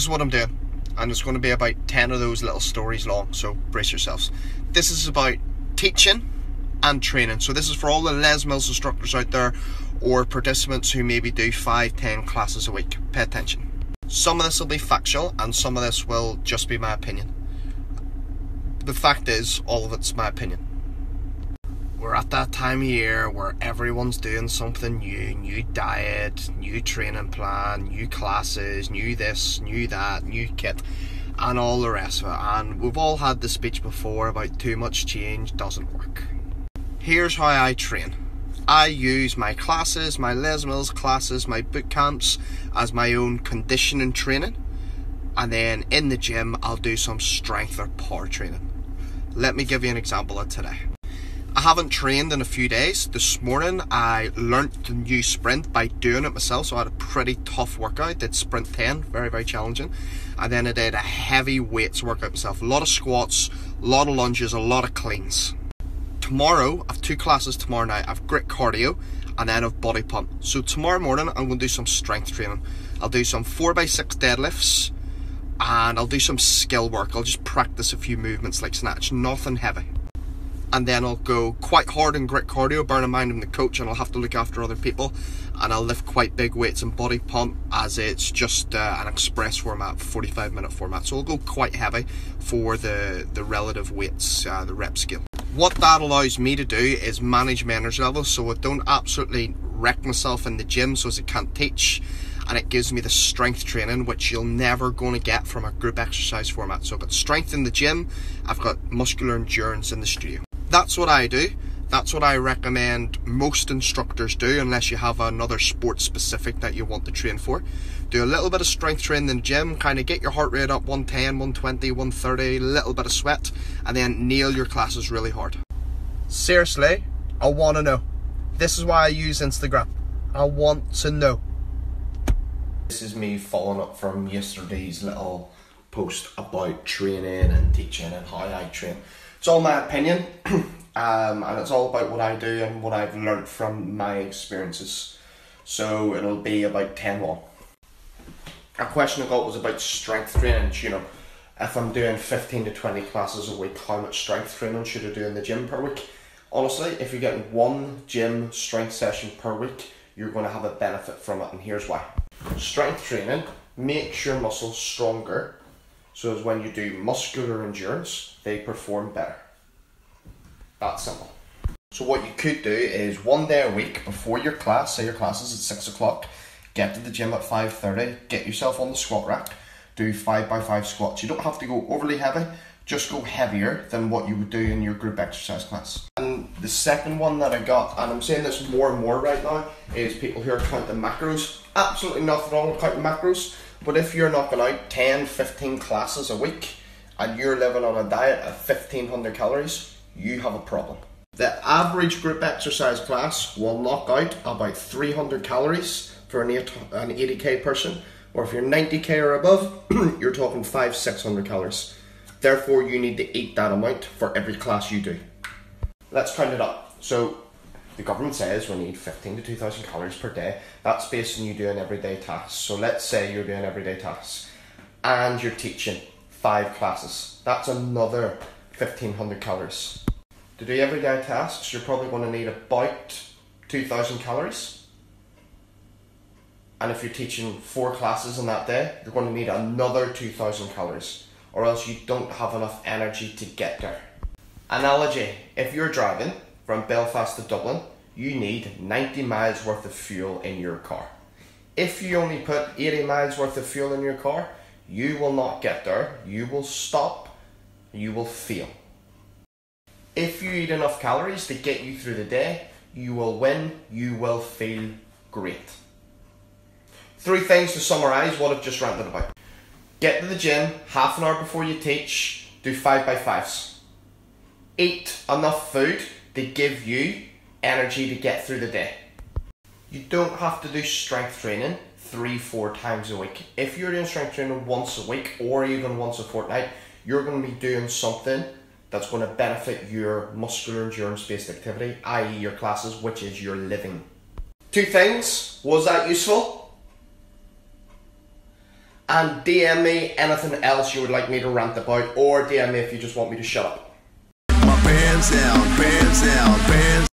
is what I'm doing, and it's going to be about 10 of those little stories long, so brace yourselves. This is about teaching and training. So this is for all the Les Mills instructors out there, or participants who maybe do 5-10 classes a week. Pay attention. Some of this will be factual, and some of this will just be my opinion. The fact is, all of it's my opinion. We're at that time of year where everyone's doing something new diet, new training plan, new classes, new this, new that, new kit, and all the rest of it. And we've all had the speech before about too much change doesn't work. Here's how I train. I use my classes, my Les Mills classes, my boot camps as my own conditioning training. And then in the gym, I'll do some strength or power training. Let me give you an example of today. I haven't trained in a few days. This morning I learnt the new sprint by doing it myself, so I had a pretty tough workout. Did sprint 10, very challenging, and then I did a heavy weights workout myself. A lot of squats, a lot of lunges, a lot of cleans. Tomorrow, I have 2 classes tomorrow night. I have grit cardio and then I have body pump. So tomorrow morning I'm going to do some strength training. I'll do some 4x6 deadlifts and I'll do some skill work. I'll just practice a few movements like snatch, nothing heavy. And then I'll go quite hard in grit cardio, bearing in mind I'm the coach and I'll have to look after other people. And I'll lift quite big weights in body pump, as it's just an express format, 45-minute format. So I'll go quite heavy for the relative weights, the rep scale. What that allows me to do is manage my energy levels so I don't absolutely wreck myself in the gym so as I can't teach. And it gives me the strength training, which you're never going to get from a group exercise format. So I've got strength in the gym, I've got muscular endurance in the studio. That's what I do. That's what I recommend most instructors do, unless you have another sport specific that you want to train for. Do a little bit of strength training in the gym, kind of get your heart rate up 110, 120, 130, a little bit of sweat, and then nail your classes really hard. Seriously, I want to know. This is why I use Instagram. I want to know. This is me following up from yesterday's little post about training and teaching and how I train. It's all my opinion, and it's all about what I do and what I've learned from my experiences. So it'll be about 10 long. A question I got was about strength training. You know, if I'm doing 15 to 20 classes a week, how much strength training should I do in the gym per week? Honestly, if you're getting one gym strength session per week, you're going to have a benefit from it, and here's why. Strength training makes your muscles stronger, so as when you do muscular endurance, they perform better. That's simple. So what you could do is one day a week before your class, say your class is at 6 o'clock, get to the gym at 5:30, get yourself on the squat rack, do 5x5 squats. You don't have to go overly heavy, just go heavier than what you would do in your group exercise class. And the second one that I got, and I'm saying this more and more right now, is people who are counting macros. Absolutely nothing wrong with counting macros, but if you're knocking out 10, 15 classes a week and you're living on a diet of 1500 calories, you have a problem. The average group exercise class will knock out about 300 calories for an 80k person, or if you're 90k or above, you're talking 500-600 calories. Therefore, you need to eat that amount for every class you do. Let's count it up. So the government says we need 15 to 2000 calories per day. That's based on you doing everyday tasks. So let's say you're doing everyday tasks and you're teaching 5 classes. That's another 1500 calories. To do everyday tasks, you're probably going to need about 2000 calories. And if you're teaching 4 classes in that day, you're going to need another 2000 calories, or else you don't have enough energy to get there. Analogy, if you're driving from Belfast to Dublin, you need 90 miles worth of fuel in your car. If you only put 80 miles worth of fuel in your car, you will not get there, you will stop, you will fail. If you eat enough calories to get you through the day, you will win, you will feel great. 3 things to summarise what I've just ranted about. Get to the gym half an hour before you teach, do 5x5s. Eat enough food to give you energy to get through the day. You don't have to do strength training 3-4 times a week. If you're doing strength training once a week or even once a fortnight, you're going to be doing something that's going to benefit your muscular endurance based activity, i.e. your classes, which is your living. 2 things, was that useful? and DM me anything else you would like me to rant about, or DM me if you just want me to shut up. My pants down, pants down, pants